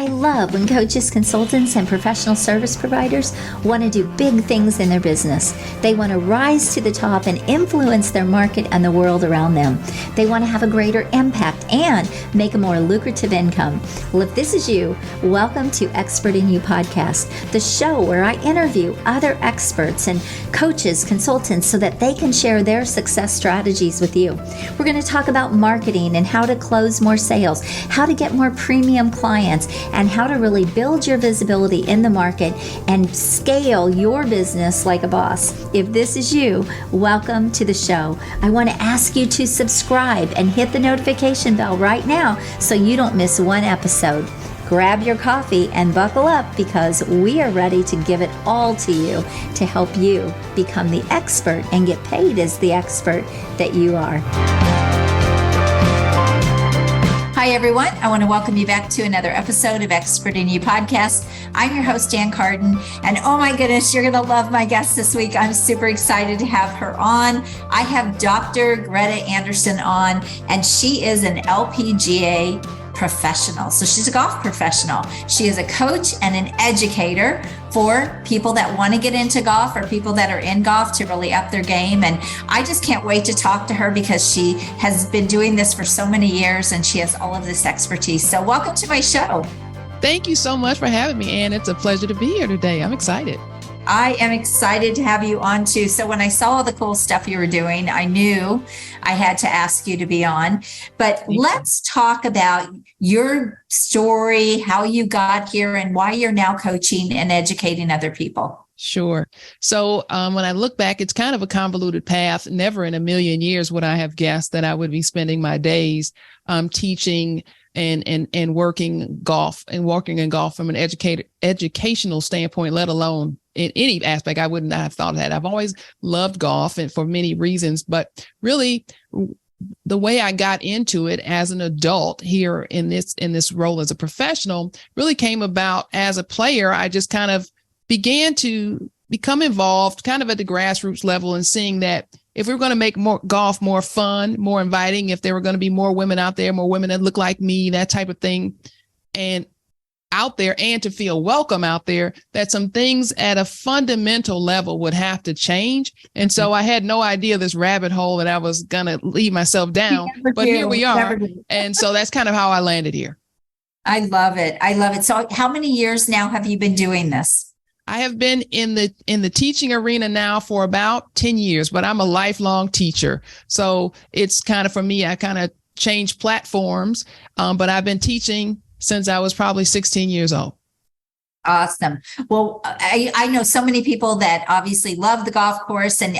I love when coaches, consultants, and professional service providers want to do big things in their business. They want to rise to the top and influence their market and the world around them. They want to have a greater impact and make a more lucrative income. Well, if this is you, welcome to Expert in You podcast, the show where I interview other experts and coaches, consultants, so that they can share their success strategies with you. We're going to talk about marketing and how to close more sales, how to get more premium clients, and how to really build your visibility in the market and scale your business like a boss. If this is you, welcome to the show. I want to ask you to subscribe and hit the notification bell right now so you don't miss one episode. Grab your coffee and buckle up because we are ready to give it all to you to help you become the expert and get paid as the expert that you are. Hi, everyone. I want to welcome you back to another episode of Expert in You podcast. I'm your host, Jan Carden, and oh my goodness, you're going to love my guest this week. I'm super excited to have her on. I have Dr. Greta Anderson on, and she is an LPGA professional. So she's a golf professional. She is a coach and an educator for people that want to get into golf or people that are in golf to really up their game. And I just can't wait to talk to her because she has been doing this for so many years and she has all of this expertise. So welcome to my show. Thank you so much for having me, Ann. It's a pleasure to be here today. I'm excited. I am excited to have you on too. So when I saw all the cool stuff you were doing, I knew I had to ask you to be on. But let's talk about your story, how you got here, and why you're now coaching and educating other people. Sure. So when I look back, it's kind of a convoluted path. Never in a million years would I have guessed that I would be spending my days teaching and working golf and working in golf from an educational standpoint, let alone in any aspect. I wouldn't have thought of that. I've always loved golf and for many reasons, but really the way I got into it as an adult here in this role as a professional really came about as a player. I just kind of began to become involved kind of at the grassroots level and seeing that if we were going to make more golf more fun, more inviting, if there were going to be more women out there, more women that look like me, that type of thing, and out there, and to feel welcome out there, that some things at a fundamental level would have to change. And so I had no idea this rabbit hole that I was going to lead myself down, but here we are. And so that's kind of how I landed here. I love it. I love it. So how many years now have you been doing this? I have been in the teaching arena now for about 10 years, but I'm a lifelong teacher. So it's kind of, for me, I kind of changed platforms, but I've been teaching since I was probably 16 years old. Awesome. Well, I know so many people that obviously love the golf course, and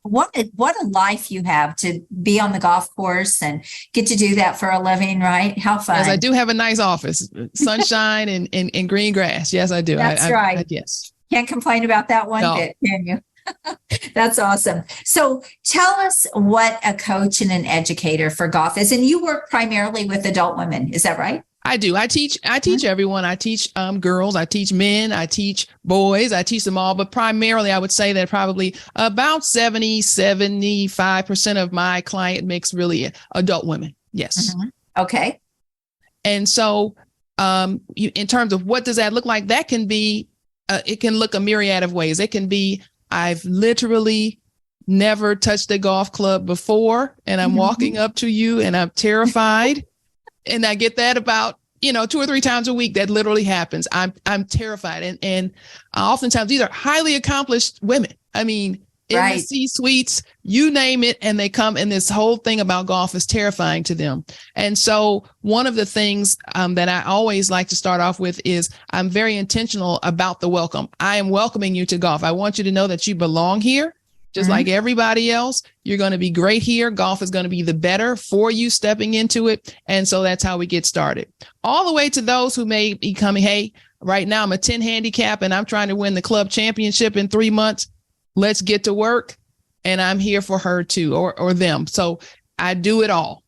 what a life you have to be on the golf course and get to do that for a living, right? How fun. Yes, I do have a nice office, sunshine and green grass. Yes, I do. That's right. Yes. Can't complain about that one bit, can you? That's awesome. So tell us what a coach and an educator for golf is. And you work primarily with adult women. Is that right? I do. I teach everyone. I teach girls. I teach men. I teach boys. I teach them all. But primarily, I would say that probably about 75% of my client mix really adult women. Yes. Mm-hmm. Okay. And so in terms of what does that look like, that can be, it can look a myriad of ways. It can be, I've literally never touched a golf club before, and I'm walking up to you and I'm terrified. And I get that about, 2 or 3 times a week. That literally happens. I'm terrified. And oftentimes these are highly accomplished women. I mean, in the C-suites, you name it, and they come, and this whole thing about golf is terrifying to them. And so one of the things that I always like to start off with is I'm very intentional about the welcome. I am welcoming you to golf. I want you to know that you belong here. Just like everybody else, you're going to be great here. Golf is going to be the better for you stepping into it. And so that's how we get started. All the way to those who may be coming, hey, right now I'm a 10 handicap and I'm trying to win the club championship in 3 months. Let's get to work. And I'm here for her too, or them. So I do it all.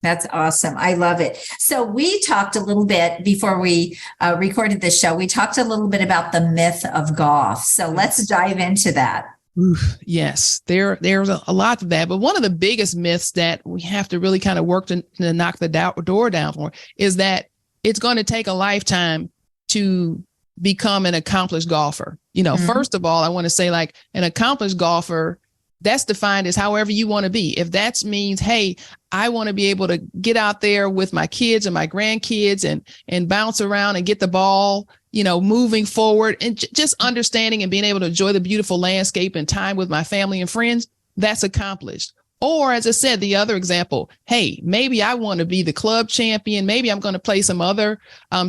That's awesome. I love it. So we talked a little bit before we recorded this show. We talked a little bit about the myth of golf. So let's dive into that. Oof, yes, there's a lot of that. But one of the biggest myths that we have to really kind of work to knock the door down for is that it's going to take a lifetime to become an accomplished golfer. First of all, I want to say, like, an accomplished golfer, that's defined as however you want to be. If that means, hey, I want to be able to get out there with my kids and my grandkids and bounce around and get the ball, moving forward, and just understanding and being able to enjoy the beautiful landscape and time with my family and friends, that's accomplished. Or, as I said, the other example, hey, maybe I want to be the club champion. Maybe I'm going to play some other,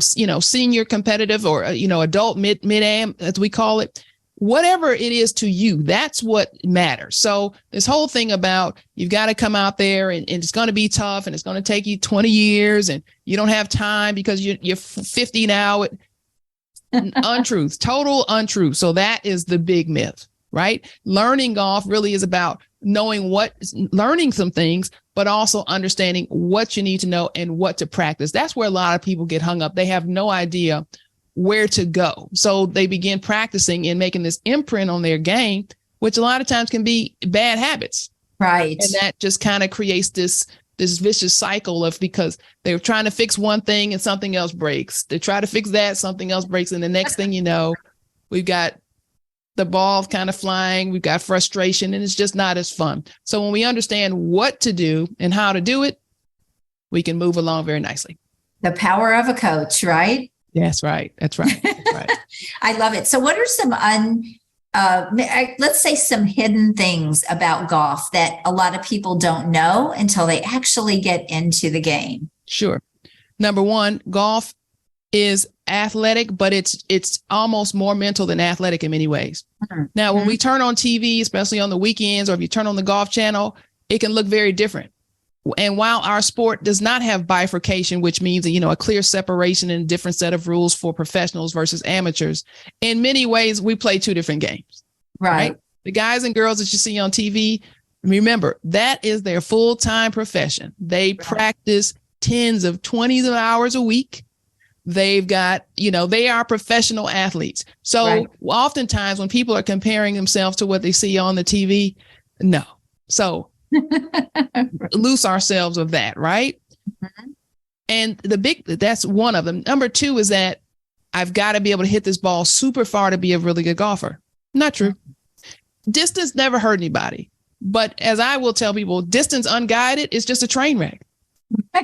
senior competitive or, adult mid-am, as we call it. Whatever it is to you, that's what matters. So this whole thing about you've got to come out there and it's going to be tough and it's going to take you 20 years and you don't have time because you're 50 now. Untruth, total untruth. So that is the big myth, right? Learning golf really is about learning some things, but also understanding what you need to know and what to practice. That's where a lot of people get hung up. They have no idea where to go. So they begin practicing and making this imprint on their game, which a lot of times can be bad habits. Right. And that just kind of creates this vicious cycle of, because they're trying to fix one thing and something else breaks. They try to fix that, something else breaks. And the next thing you know, we've got the ball kind of flying, we've got frustration, and it's just not as fun. So when we understand what to do and how to do it, we can move along very nicely. The power of a coach, right? That's right. That's right. That's right. I love it. So what are some let's say some hidden things about golf that a lot of people don't know until they actually get into the game? Sure. Number one, golf is athletic, but it's almost more mental than athletic in many ways. Mm-hmm. Now, when we turn on TV, especially on the weekends, or if you turn on the Golf Channel, it can look very different. And while our sport does not have bifurcation, which means, a clear separation and a different set of rules for professionals versus amateurs, in many ways, we play two different games. Right? The guys and girls that you see on TV, remember, that is their full-time profession. They practice tens of 20s of hours a week. They've got, they are professional athletes. So oftentimes when people are comparing themselves to what they see on the TV, no. So loose ourselves of that, right? Mm-hmm. And that's one of them. Number two is that I've got to be able to hit this ball super far to be a really good golfer. Not true. Distance never hurt anybody. But as I will tell people, distance unguided is just a train wreck.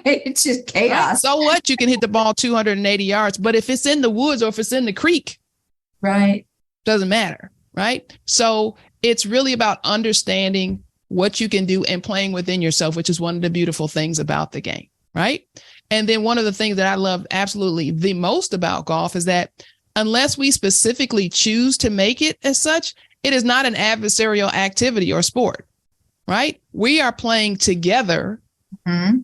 It's just chaos. Right? So what? You can hit the ball 280 yards, but if it's in the woods or if it's in the creek, right, doesn't matter, right? So it's really about understanding what you can do and playing within yourself, which is one of the beautiful things about the game, right? And then one of the things that I love absolutely the most about golf is that unless we specifically choose to make it as such, it is not an adversarial activity or sport, right? We are playing together. Mm-hmm.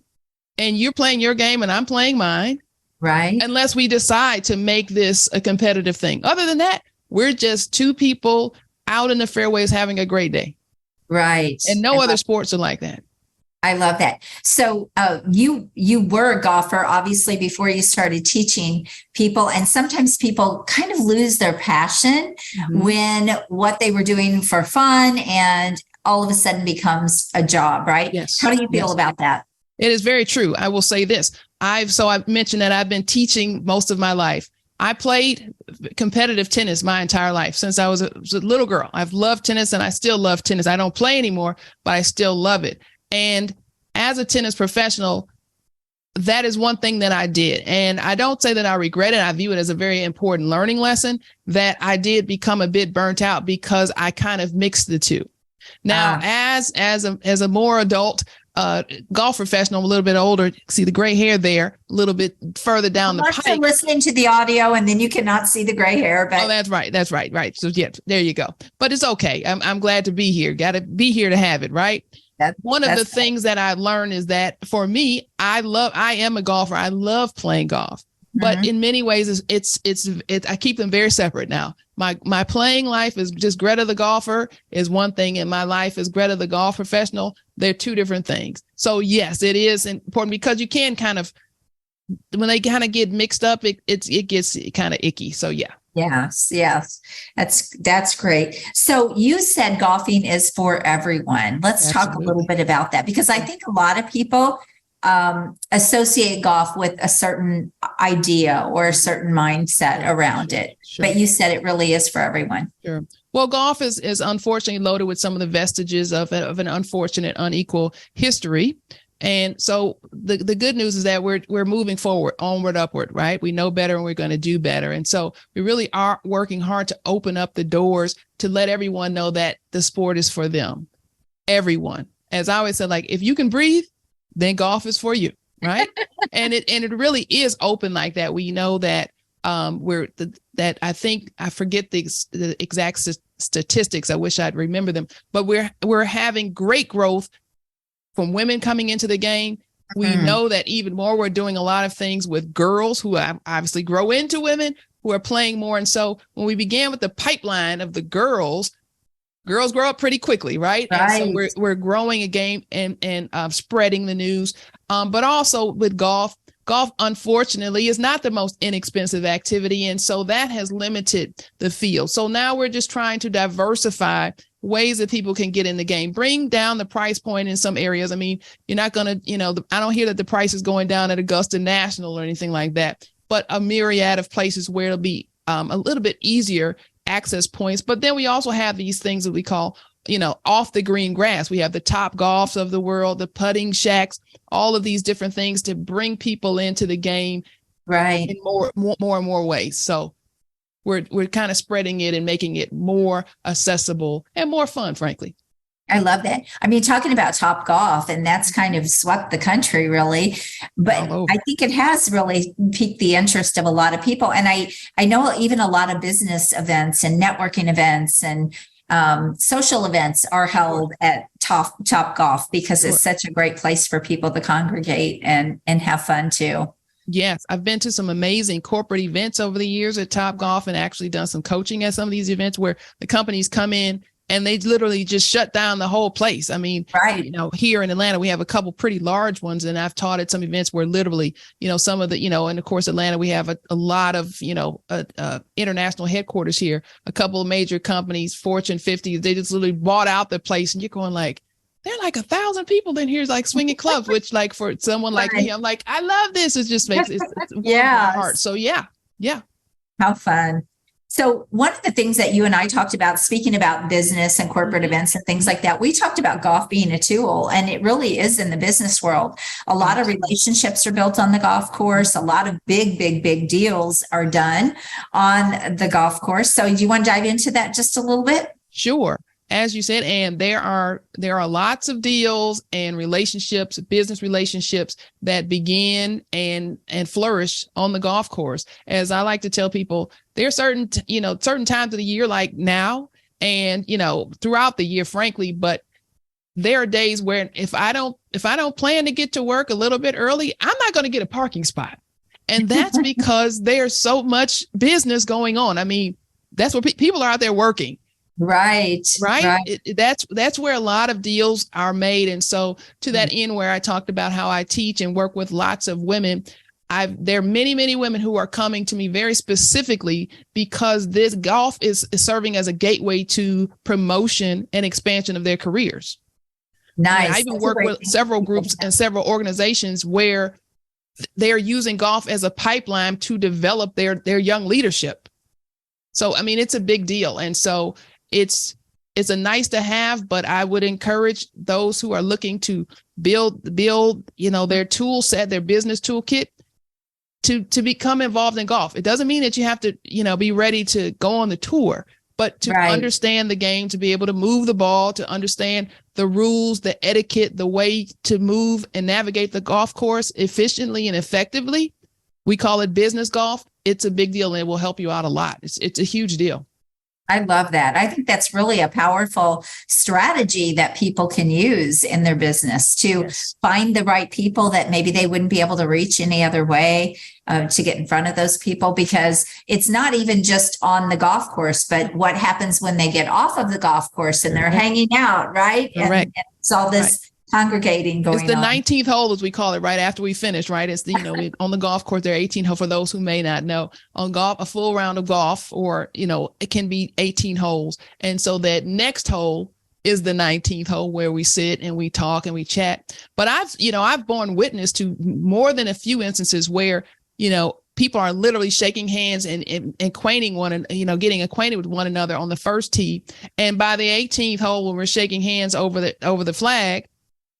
And you're playing your game and I'm playing mine. Right. Unless we decide to make this a competitive thing. Other than that, we're just two people out in the fairways having a great day. Right. And no other sports are like that. I love that. So you were a golfer, obviously, before you started teaching people. And sometimes people kind of lose their passion when what they were doing for fun and all of a sudden becomes a job, right? Yes. How do you feel about that? It is very true. I will say this. I've mentioned that I've been teaching most of my life. I played competitive tennis my entire life since I was a little girl. I've loved tennis and I still love tennis. I don't play anymore, but I still love it. And as a tennis professional, that is one thing that I did. And I don't say that I regret it. I view it as a very important learning lesson that I did become a bit burnt out because I kind of mixed the two. Now, as a more adult golf professional, a little bit older, see the gray hair there, a little bit further down the pike. Listening to the audio, and then you cannot see the gray hair. But that's right. Right. So yeah, there you go. But it's okay. I'm glad to be here. Got to be here to have it. Right. One of the things that I learned is that for me, I am a golfer. I love playing golf. But in many ways, I keep them very separate now. My playing life is just Greta the golfer is one thing, and my life is Greta the golf professional. They're two different things. So yes, it is important because you can kind of, when they kind of get mixed up, it gets kind of icky. So yeah. Yes. That's great. So you said golfing is for everyone. Let's talk a little bit about that, because I think a lot of people associate golf with a certain idea or a certain mindset around it. Sure. But you said it really is for everyone. Sure. Well, golf is unfortunately loaded with some of the vestiges of an unfortunate, unequal history. And so the good news is that we're moving forward, onward, upward, right? We know better and we're going to do better. And so we really are working hard to open up the doors to let everyone know that the sport is for them. Everyone. As I always said, like, if you can breathe, then golf is for you, right? and it really is open like that. We know that that I think, I forget the exact statistics. I wish I'd remember them, but we're having great growth from women coming into the game. We know that even more, we're doing a lot of things with girls who obviously grow into women who are playing more. And so when we began with the pipeline of the girls grow up pretty quickly, right? Right. And so we're growing a game and spreading the news. But also with golf, unfortunately, is not the most inexpensive activity. And so that has limited the field. So now we're just trying to diversify ways that people can get in the game, bring down the price point in some areas. I mean, you're not going to, I don't hear that the price is going down at Augusta National or anything like that, but a myriad of places where it'll be a little bit easier access points. But then we also have these things that we call, off the green grass. We have the Top Golfs of the world, the putting shacks, all of these different things to bring people into the game, right, in more and more ways. So we're kind of spreading it and making it more accessible and more fun, frankly. I love that. I mean, talking about Top Golf, and that's kind of swept the country, really. But I think it has really piqued the interest of a lot of people. And I know even a lot of business events and networking events and social events are held at Top Golf because it's such a great place for people to congregate and have fun too. Yes, I've been to some amazing corporate events over the years at Top Golf and actually done some coaching at some of these events where the companies come in and they literally just shut down the whole place. I mean, right. Here in Atlanta, we have a couple pretty large ones, and I've taught at some events where literally, some of the, and of course, Atlanta, we have a lot of, international headquarters here, a couple of major companies, Fortune 50, they just literally bought out the place, and you're going like, there are like 1,000 people in here like swinging clubs, which like for someone like me, I'm like, I love this. It just makes it's yeah. my heart. So yeah. How fun. So one of the things that you and I talked about, speaking about business and corporate events and things like that, we talked about golf being a tool, and it really is in the business world. A lot of relationships are built on the golf course. A lot of big deals are done on the golf course. So do you want to dive into that just a little bit? Sure. As you said, and there are lots of deals and relationships, business relationships that begin and flourish on the golf course. As I like to tell people, there are certain times of the year like now and, throughout the year, frankly, but there are days where if I don't plan to get to work a little bit early, I'm not going to get a parking spot. And that's because there's so much business going on. I mean, that's what people are out there working. Right. That's where a lot of deals are made. And so to that end, where I talked about how I teach and work with lots of women, there are many women who are coming to me very specifically because this golf is serving as a gateway to promotion and expansion of their careers. Nice. I even work with several groups and several organizations where they're using golf as a pipeline to develop their young leadership. So, I mean, it's a big deal. And so it's a nice to have, but I would encourage those who are looking to build, their tool set, their business toolkit to become involved in golf. It doesn't mean that you have to, be ready to go on the tour, but to understand the game, to be able to move the ball, to understand the rules, the etiquette, the way to move and navigate the golf course efficiently and effectively. We call it business golf. It's a big deal and it will help you out a lot. It's a huge deal. I love that. I think that's really a powerful strategy that people can use in their business to find the right people that maybe they wouldn't be able to reach any other way, to get in front of those people, because it's not even just on the golf course, but what happens when they get off of the golf course and they're hanging out, right? And it's all this congregating going on. It's the 19th hole, as we call it, right after we finish, right? It's the, on the golf course, there are 18 holes for those who may not know. On golf, a full round of golf, or, it can be 18 holes. And so that next hole is the 19th hole where we sit and we talk and we chat. But I've borne witness to more than a few instances where, people are literally shaking hands and acquainting getting acquainted with one another on the first tee. And by the 18th hole, when we're shaking hands over the flag,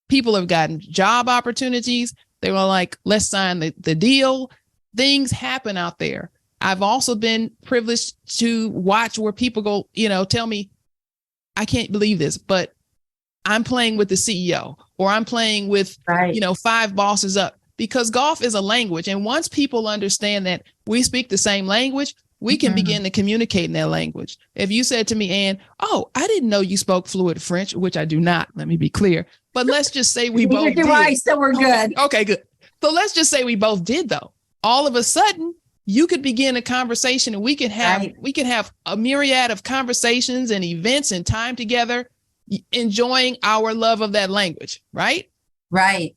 people have gotten job opportunities. They were like, let's sign the deal. Things happen out there. I've also been privileged to watch where people go, tell me, I can't believe this, but I'm playing with the CEO, or I'm playing with, 5 bosses up, because golf is a language. And once people understand that we speak the same language, we can begin to communicate in that language. If you said to me, Ann, oh, I didn't know you spoke fluent French, which I do not, let me be clear. But let's just say we both did. So we're good. Okay, good. So let's just say we both did, though. All of a sudden, you could begin a conversation, and we can have a myriad of conversations and events and time together, enjoying our love of that language, right? Right.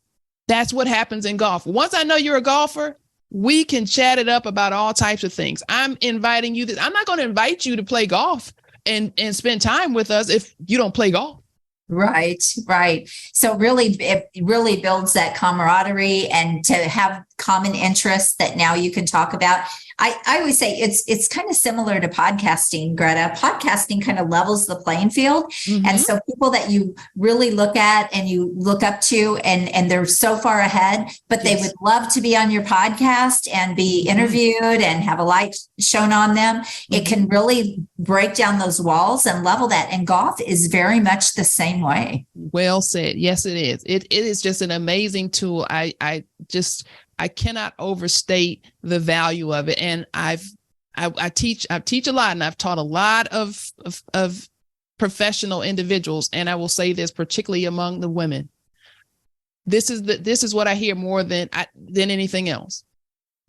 That's what happens in golf. Once I know you're a golfer, we can chat it up about all types of things. I'm inviting you. I'm not going to invite you to play golf and spend time with us if you don't play golf. Right. So it really builds that camaraderie, and to have common interests that now you can talk about. I always say it's kind of similar to podcasting, Greta. Podcasting kind of levels the playing field. Mm-hmm. And so people that you really look at and you look up to, and they're so far ahead, but they would love to be on your podcast and be interviewed and have a light shown on them. Mm-hmm. It can really break down those walls and level that. And golf is very much the same way. Well said. Yes, it is. It is just an amazing tool. I cannot overstate the value of it. And I teach a lot, and I've taught a lot of professional individuals. And I will say this, particularly among the women. This is what I hear more than anything else.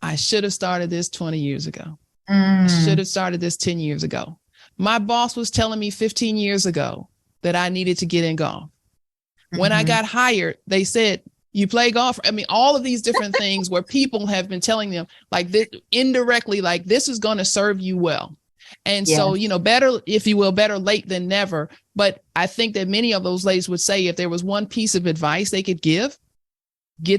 I should have started this 20 years ago. I should have started this 10 years ago. My boss was telling me 15 years ago that I needed to get in golf. When I got hired, they said, you play golf. I mean, all of these different things where people have been telling them like this indirectly, like this is going to serve you well. And so, better, if you will, better late than never. But I think that many of those ladies would say if there was one piece of advice they could get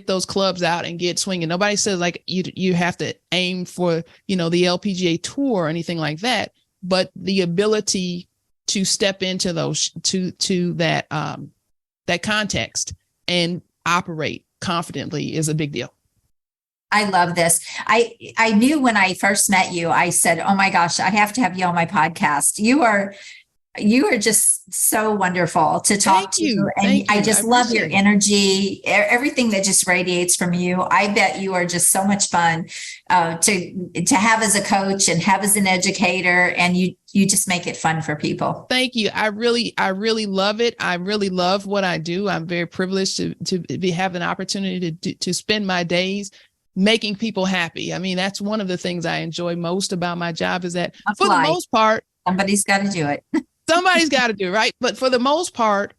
those clubs out and get swinging. Nobody says like you have to aim for, the LPGA tour or anything like that. But the ability to step into those, to that context and operate confidently is a big deal. I love this. I knew when I first met you, I said, oh my gosh, I have to have you on my podcast. You are just so wonderful to talk to. And I just love your energy, everything that just radiates from you. I bet you are just so much fun to have as a coach and have as an educator. And you just make it fun for people. Thank you. I really love it. I really love what I do. I'm very privileged to have an opportunity to spend my days making people happy. I mean, that's one of the things I enjoy most about my job is that for the most part, somebody's got to do it. Somebody's got to do it, right? But for the most part,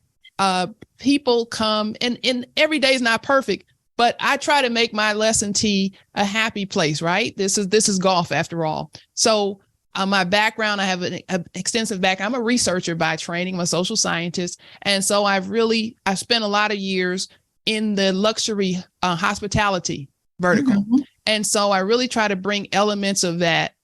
people come, and every day is not perfect, but I try to make my lesson tee a happy place, right? This is golf after all. So my background, I have an extensive background. I'm a researcher by training. I'm a social scientist. And so I've spent a lot of years in the luxury hospitality vertical. Mm-hmm. And so I really try to bring elements of that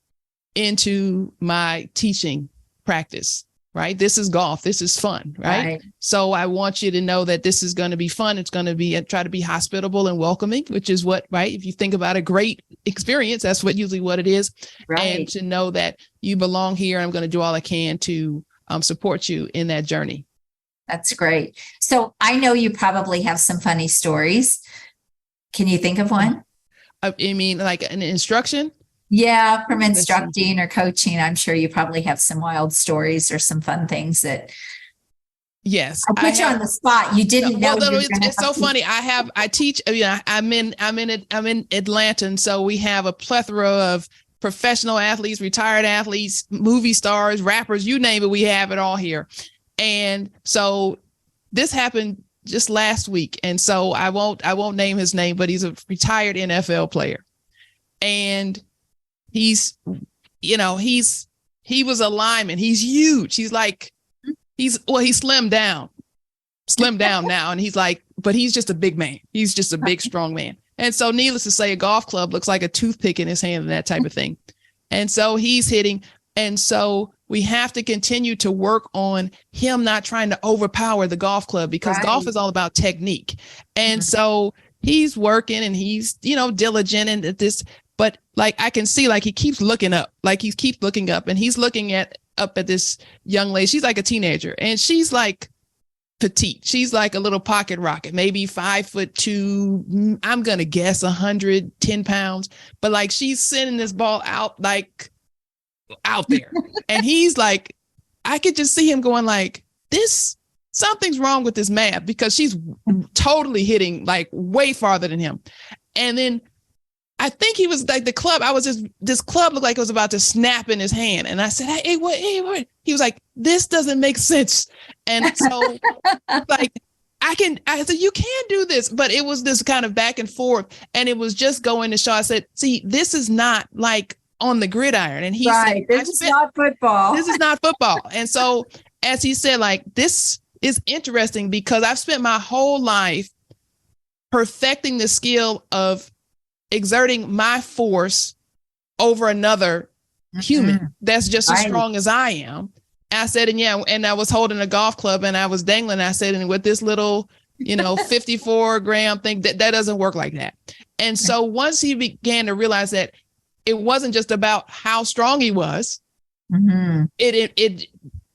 into my teaching practice. Right? This is golf. This is fun. Right? So I want you to know that this is going to be fun. It's going to be try to be hospitable and welcoming, which is what, right? If you think about a great experience, that's usually what it is. Right. And to know that you belong here. I'm going to do all I can to support you in that journey. That's great. So I know you probably have some funny stories. Can you think of one? I mean, like an instruction? Yeah, from instructing or coaching, I'm sure you probably have some wild stories or some fun things that. Yes, I put you on the spot. You didn't know. It's so funny. I teach. I'm in Atlanta, and so we have a plethora of professional athletes, retired athletes, movie stars, rappers, you name it. We have it all here, and so this happened just last week, and so I won't name his name, but he's a retired NFL player, and he was a lineman. He's huge. He's slimmed down now. And he's like, but he's just a big man. He's just a big, strong man. And so needless to say, a golf club looks like a toothpick in his hand and that type of thing. And so he's hitting. And so we have to continue to work on him not trying to overpower the golf club, because golf is all about technique. And so he's working and he's, diligent and this, but like I can see, like he keeps looking up, and he's looking up at this young lady. She's like a teenager and she's like petite. She's like a little pocket rocket, maybe 5'2". I'm going to guess 110 pounds, but like she's sending this ball out there. And he's like, I could just see him going like this. Something's wrong with this math, because she's totally hitting like way farther than him. And then I think he was like this club looked like it was about to snap in his hand. And I said, hey, what? He was like, this doesn't make sense. And so like, I said, you can do this, but it was this kind of back and forth. And it was just going to show, I said, see, this is not like on the gridiron. And he said, this is not football. This is not football. And so as he said, like, this is interesting because I've spent my whole life perfecting the skill of exerting my force over another human that's just as strong as I am. I said, and I was holding a golf club and I was dangling. I said, and with this little, 54 gram thing, that doesn't work like that. And so once he began to realize that it wasn't just about how strong he was, the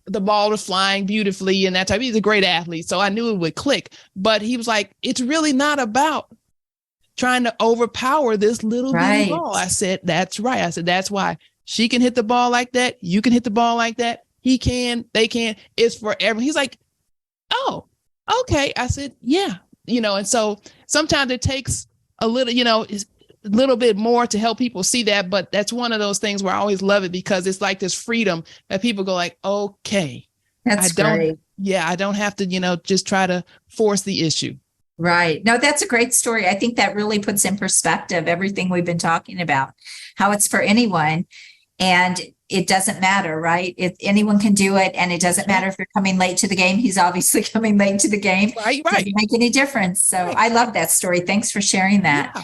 ball was flying beautifully and that type. He's a great athlete, so I knew it would click. But he was like, it's really not about trying to overpower this little bitty ball. I said, that's right. I said, that's why she can hit the ball like that. You can hit the ball like that. He can, they can. It's for everyone. He's like, oh, okay. I said, yeah. And so sometimes it takes a little bit more to help people see that. But that's one of those things where I always love it, because it's like this freedom that people go like, okay, that's great. Yeah, I don't have to, just try to force the issue. Right. No, that's a great story. I think that really puts in perspective everything we've been talking about, how it's for anyone. And it doesn't matter, right? If anyone can do it, and it doesn't matter if you're coming late to the game. He's obviously coming late to the game. Right. Doesn't make any difference. So I love that story. Thanks for sharing that. Yeah.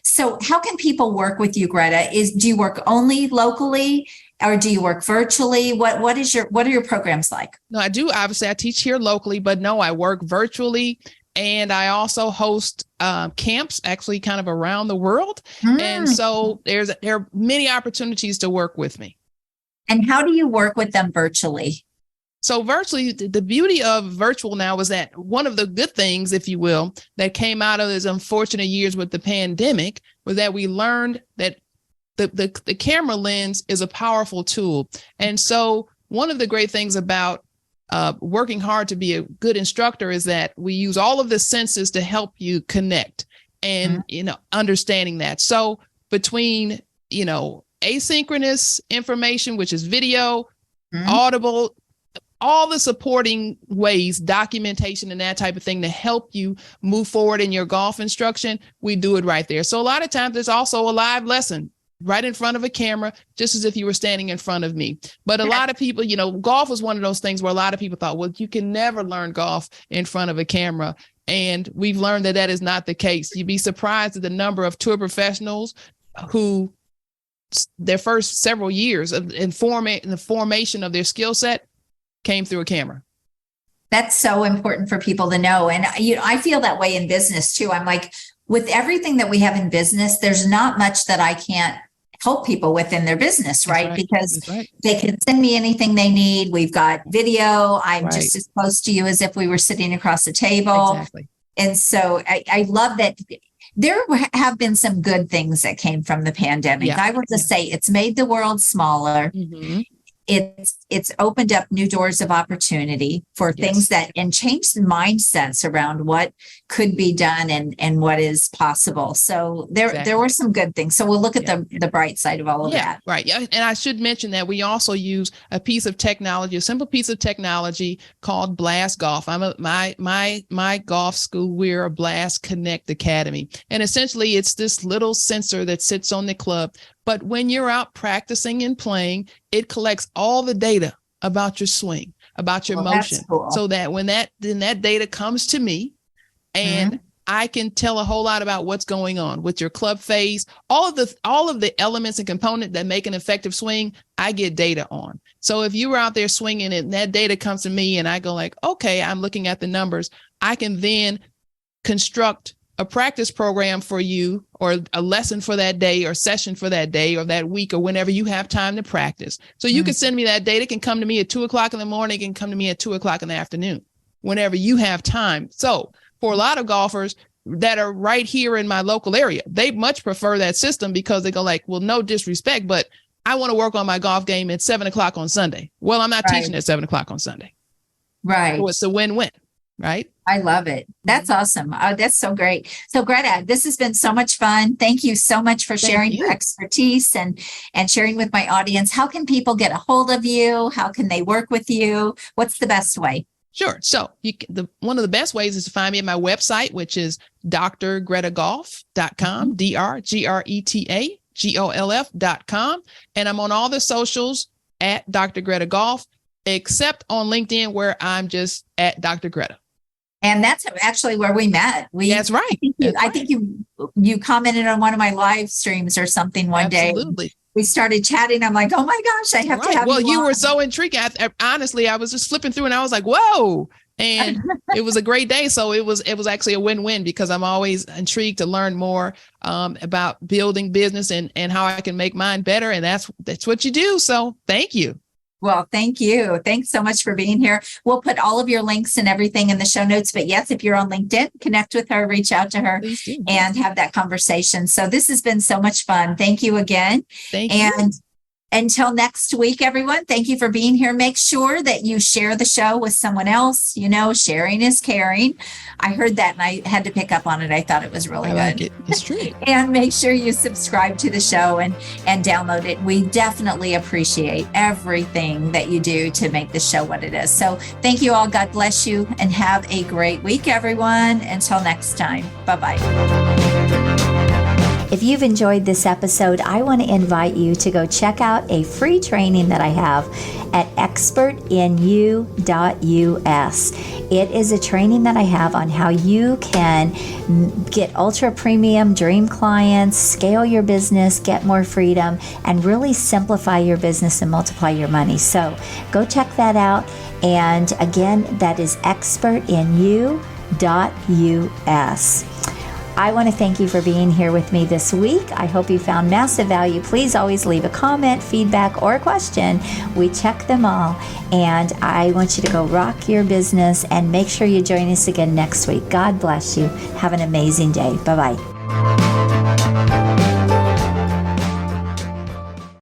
So how can people work with you, Greta? Do you work only locally, or do you work virtually? What are your programs like? No, I do. Obviously, I teach here locally, but no, I work virtually. And I also host camps, actually kind of around the world. And so there are many opportunities to work with me. And how do you work with them virtually? So virtually, the beauty of virtual now is that one of the good things, if you will, that came out of those unfortunate years with the pandemic was that we learned that the camera lens is a powerful tool. And so one of the great things about working hard to be a good instructor is that we use all of the senses to help you connect and, understanding that. So between, asynchronous information, which is video, audible, all the supporting ways, documentation and that type of thing to help you move forward in your golf instruction, we do it right there. So a lot of times there's also a live lesson right in front of a camera, just as if you were standing in front of me. But a lot of people, golf was one of those things where a lot of people thought, well, you can never learn golf in front of a camera. And we've learned that is not the case. You'd be surprised at the number of tour professionals who their first several years in the formation of their skill set came through a camera. That's so important for people to know. And I feel that way in business too. I'm like, with everything that we have in business, there's not much that I can't help people with in their business, right? Because they can send me anything they need. We've got video. I'm just as close to you as if we were sitting across the table. Exactly. And so I love that. There have been some good things that came from the pandemic. I will just say it's made the world smaller. It's opened up new doors of opportunity for things and changed the mindsets around what could be done and what is possible. So there were some good things. So we'll look at the bright side of all of that. Right. Yeah. And I should mention that we also use a piece of technology, a simple piece of technology called Blast Golf. My golf school, we're a BlastConnect Academy. And essentially it's this little sensor that sits on the club. But when you're out practicing and playing, it collects all the data about your swing, about your motion, so that when that data comes to me and I can tell a whole lot about what's going on with your club phase, all of the elements and components that make an effective swing. I get data on. So if you were out there swinging and that data comes to me and I go like, okay, I'm looking at the numbers, I can then construct a practice program for you, or a lesson for that day, or session for that day, or that week, or whenever you have time to practice. So you can send me that data. It can come to me at 2:00 in the morning. It can come to me at 2:00 in the afternoon, whenever you have time. So for a lot of golfers that are right here in my local area, they much prefer that system because they go like, well, no disrespect, but I want to work on my golf game at 7:00 on Sunday. Well, I'm not teaching at 7:00 on Sunday. Right. So it's a win-win, right? I love it. That's awesome. Oh, that's so great. So Greta, this has been so much fun. Thank you so much for sharing your expertise and sharing with my audience. How can people get a hold of you? How can they work with you? What's the best way? Sure. So one of the best ways is to find me at my website, which is drgretagolf.com, DRGRETAGOLF.com. And I'm on all the socials at Dr. Greta Golf, except on LinkedIn, where I'm just at Dr. Greta. And that's actually where we met. That's right. I think you commented on one of my live streams or something one day. Absolutely. We started chatting. I'm like, oh my gosh, I have to have Well, you on. were so intrigued. Honestly, I was just flipping through and I was like, whoa. And it was a great day. So it was actually a win-win, because I'm always intrigued to learn more about building business and how I can make mine better. And that's what you do. So thank you. Well, thank you. Thanks so much for being here. We'll put all of your links and everything in the show notes. But yes, if you're on LinkedIn, connect with her, reach out to her and have that conversation. So this has been so much fun. Thank you again. Thank you. And until next week, everyone, thank you for being here. Make sure that you share the show with someone else. You know, sharing is caring. I heard that and I had to pick up on it. I thought it was really good. I like it. It's true. And make sure you subscribe to the show and download it. We definitely appreciate everything that you do to make the show what it is. So thank you all. God bless you and have a great week, everyone. Until next time. Bye-bye. If you've enjoyed this episode, I want to invite you to go check out a free training that I have at expertinu.us. It is a training that I have on how you can get ultra premium dream clients, scale your business, get more freedom, and really simplify your business and multiply your money. So go check that out. And again, that is expertinu.us. I want to thank you for being here with me this week. I hope you found massive value. Please always leave a comment, feedback, or a question. We check them all. And I want you to go rock your business and make sure you join us again next week. God bless you. Have an amazing day. Bye-bye.